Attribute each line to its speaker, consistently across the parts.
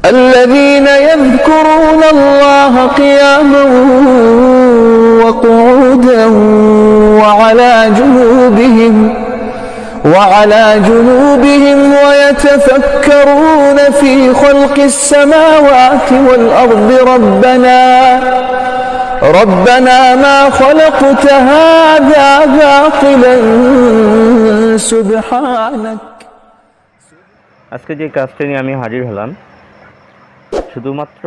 Speaker 1: الذين يذكرون الله قياما وقعودا وعلى جنوبهم ويتفكرون في خلق السماوات والأرض ربنا ما خلقت هذا باطلا سبحانك।
Speaker 2: আজকে যে কাজটা নিয়ে আমি হাজির হলাম, শুধুমাত্র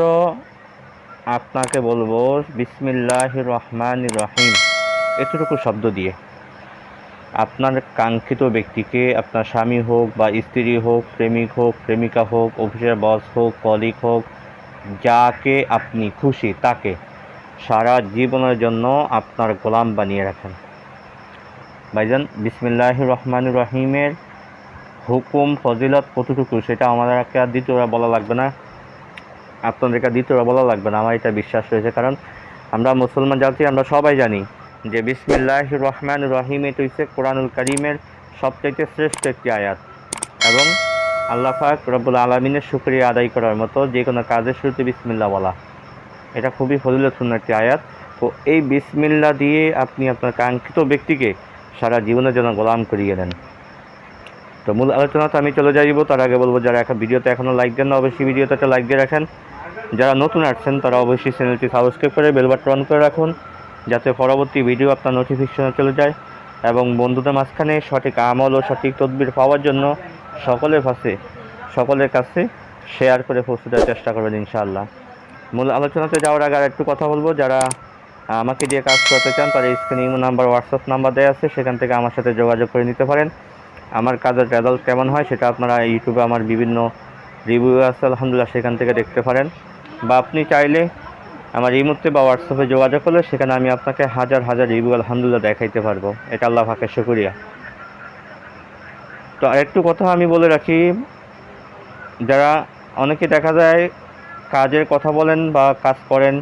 Speaker 2: আপনাকে বলবো বিসমিল্লাহির রহমানির রহিম এতটুকু শব্দ দিয়ে আপনার কাঙ্ক্ষিত ব্যক্তিকে, আপনার স্বামী হোক বা স্ত্রী হোক, প্রেমিক হোক, প্রেমিকা হোক, অফিসের বস হোক, কলিগ হোক, যাকে আপনি খুশি তাকে সারা জীবনের জন্য আপনার গোলাম বানিয়ে রাখেন। ভাইজান, বিসমিল্লাহির রহমানির রহিমের হুকুম ফজিলত কতটুকু সেটা আমাদেরকে আর দ্বিতীয়বার বলা লাগবে না, আপনাদেরকে দ্বিতীয়বার বলা লাগবে না, আমার এটা বিশ্বাস রয়েছে। কারণ আমরা মুসলমান জাতি, আমরা সবাই জানি যে বিসমিল্লাহির রহমানির রহিম এটা হচ্ছে কোরআনুল কারীমের সবচাইতে শ্রেষ্ঠ একটি আয়াত এবং আল্লাহ পাক রব্বুল আলামিনের শুকরিয়া আদায় করার মতো যে কোনো কাজের শুরুতে বিসমিল্লাহ বলা, এটা খুবই ফজিলতপূর্ণ একটি আয়াত। তো এই বিসমিল্লাহ দিয়ে আপনি আপনার কাঙ্ক্ষিত ব্যক্তিকে সারা জীবনের জন্য গোলাম করিয়ে দেন। তো মূল আলোচনাতে আমি চলে যাইব, তার আগে বলবো যারা ভিডিওতে এখনও লাইক দেন না অবশ্যই ভিডিওতে একটা লাইক দিয়ে রাখেন। যারা নতুন আসছেন তারা অবশ্যই চ্যানেলটি সাবস্ক্রাইব করে বেল বাটন অন করে রাখুন যাতে পরবর্তী ভিডিও আপনার নোটিফিকেশনে চলে যায়। এবং বন্ধুদের মাঝখানে সঠিক আমল ও সঠিক তদবির পাওয়ার জন্য সকলের কাছে শেয়ার করে পৌঁছে দেওয়ার চেষ্টা করবেন ইনশাআল্লাহ। মূল আলোচনাতে যাওয়ার আগে আর একটু কথা বলবো, যারা আমাকে দিয়ে কাজ করতে চান তারা স্ক্রিনে ইমো নাম্বার, হোয়াটসঅ্যাপ নাম্বার দেওয়া আছে, সেখান থেকে আমার সাথে যোগাযোগ করে নিতে পারেন। আমার কাজের রেজাল্ট কেমন হয় সেটা আপনারা ইউটিউবে আমার বিভিন্ন রিভিউ আছে আলহামদুলিল্লাহ, সেখান থেকে দেখতে পারেন। বা আপনি চাইলে আমার ইমোতে বা হোয়াটসঅ্যাপে যোগাযোগ করলে সেখানে আমি আপনাকে হাজার হাজার রিভিউ আলহামদুলিল্লাহ দেখাইতে পারবো, এটা আল্লাহ পাকের শুকরিয়া। তো আরেকটু কথা আমি বলে রাখি, যারা অনেকে দেখা যায় কাজের কথা বলেন বা কাজ করেন,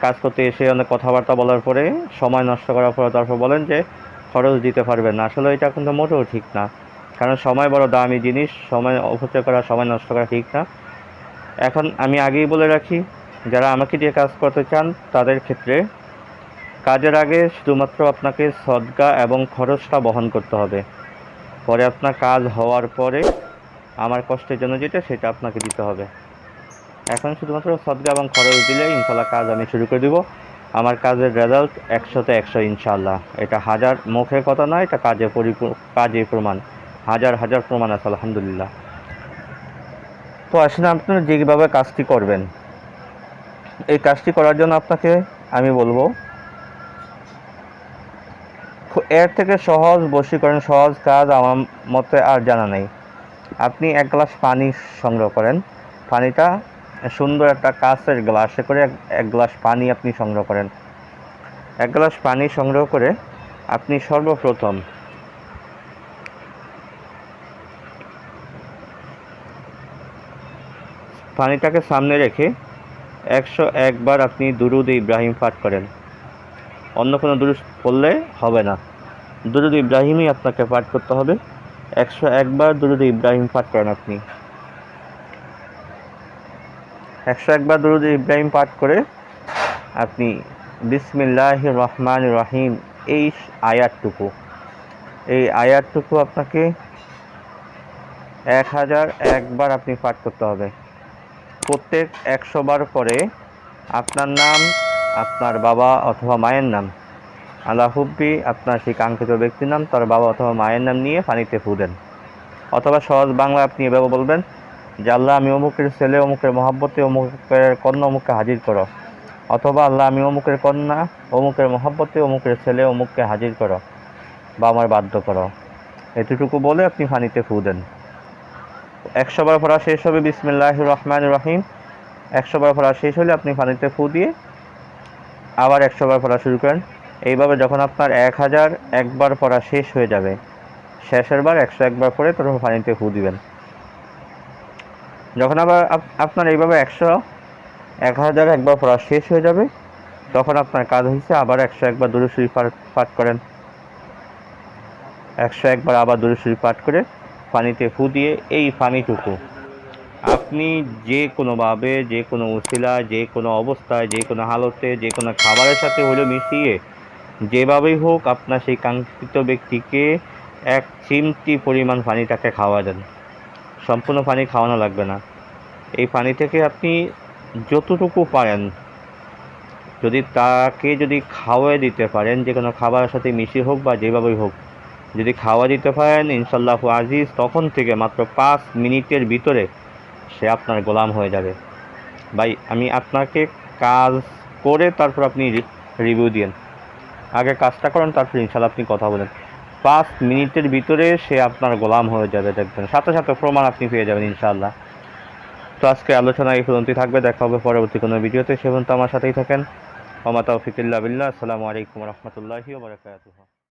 Speaker 2: কাজ করতে এসে অনেক কথাবার্তা বলার পরে সময় নষ্ট করার পরে তারপর বলেন যে খরচ দিতে পারবেন না। আসলে এটা কিন্তু মোটেও ঠিক না, কারণ সময় বড় দামি জিনিস, সময় অপচয় করা, সময় নষ্ট করা ঠিক না। এখন আমি আগেই বলে রাখি, যারা আমাকে দিয়ে কাজ করতে চান তাদের ক্ষেত্রে কাজের আগে শুধুমাত্র আপনাকে সদকা এবং খরচটা বহন করতে হবে, পরে আপনার কাজ হওয়ার পরে আমার কষ্টের জন্য যেটা সেটা আপনাকে দিতে হবে। এখন শুধুমাত্র সদকা এবং খরচ দিলে ইনশাল্লাহ কাজ আমি শুরু করে দিব। আমার কাজের রেজাল্ট 100তে 100 ইনশাআল্লাহ। এটা হাজার মুখের কথা নয়, এটা কাজে প্রমাণ, হাজার হাজার প্রমাণ আছে আলহামদুলিল্লাহ। তো আসলে আপনারা যেভাবে কাজটি করবেন, এই কাজটি করার জন্য আপনাকে আমি বলবো এর থেকে সহজ বশীকরণ, সহজ কাজ আমার মতে আর জানা নেই। আপনি এক গ্লাস পানি সংগ্রহ করেন, পানিটা সুন্দর একটা কাঁচের গ্লাসে করে এক গ্লাস পানি আপনি সংগ্রহ করেন। এক গ্লাস পানি সংগ্রহ করে আপনি সর্বপ্রথম পানিটাকে সামনে রেখে 101 বার আপনি দুরূদ ইব্রাহিম পাঠ করেন। অন্য কোনো দুরূদ পড়লে হবে না, দুরূদ ইব্রাহিমই আপনাকে পাঠ করতে হবে। 101 বার দুরূদ ইব্রাহিম পাঠ করেন। আপনি 101 বার দুরূদ ইব্রাহিম পাঠ করে আপনি বিসমিল্লাহির রহমানির রহিম এই আয়াতটুকু আপনাকে 1001 বার আপনি পাঠ করতে হবে। প্রত্যেক 100 বার পরে আপনার নাম, আপনার বাবা অথবা মায়ের নাম, আল্লাহ হুব্বি আপনার সেই কাঙ্ক্ষিত ব্যক্তির নাম, তার বাবা অথবা মায়ের নাম নিয়ে পানিতে ফু দেন। অথবা সহজ বাংলা আপনি এভাবে বলবেন যে আল্লাহ আমি অমুকের ছেলে অমুকের মহব্বতে অমুকের কন্যা অমুককে হাজির করো, অথবা আল্লাহ আমি অমুকের কন্যা অমুকের মহব্বতে অমুকের ছেলে অমুককে হাজির করো বা আমার বাধ্য করো, এতটুকু বলে আপনি পানিতে ফু দেন। 100 বার পড়া শেষ হবে বিসমিল্লাহির রহমানির রহিম। 100 বার পড়া শেষ হলে আপনি পানিতে ফু দিয়ে আবার 100 বার পড়া শুরু করেন। এইভাবে যখন আপনার 1001 বার পড়া শেষ হয়ে যাবে, শেষের বার 101 বার পরে তারপর পানিতে ফু দিবেন। যখন আবার আপনার এইভাবে 1001 বার পড়া শেষ হয়ে যাবে, তখন আপনার কাজ হয়েছে আবার 101 বার দুরূদ শরীফ পাঠ করেন। 101 বার আবার দুরূদ শরীফ পাঠ করে পানিতে ফু দিয়ে এই পানিটুকু আপনি যে কোনোভাবে, যে কোনো উসিলায়, যে কোনো অবস্থায়, যে কোনো হালতে, যে কোনো খাবারের সাথে হলেও মিশিয়ে যেভাবেই হোক আপনার সেই কাঙ্ক্ষিত ব্যক্তিকে এক চিমটি পরিমাণ পানিটাকে খাওয়া দেন। সম্পূর্ণ পানি খাওয়ানো লাগবে না। এই পানি থেকে আপনি যতটুকু পারেন যদি খাওয়াই দিতে পারেন, যে কোনো খাবারের সাথে মিশিয়ে হোক বা যেভাবেই হোক, যদি খাওয়া দিতে পারেন ইনশাল্লাহু আজিজ, তখন থেকে মাত্র 5 মিনিটের ভিতরে সে আপনার গোলাম হয়ে যাবে। ভাই আমি আপনাকে কাজ করে তারপর আপনি রিভিউ দিন। আগে কাজটা করেন, তারপর ইনশাল্লাহ আপনি কথা বলেন। 5 মিনিটের ভিতরে সে আপনার গোলাম হয়ে যাবে, দেখবেন সাথে সাথে প্রমাণ আপনি পেয়ে যাবেন ইনশাআল্লাহ। তো আজকে আলোচনা এই পর্যন্তই থাকবে, দেখা হবে পরবর্তী কোনো ভিডিওতে। সে পর্যন্ত আমার সাথেই থাকেন। ওয়া মা তাওফিক ইল্লা বিল্লাহ। আসসালামু আলাইকুম ওয়া রাহমাতুল্লাহি ওয়া বারাকাতুহু।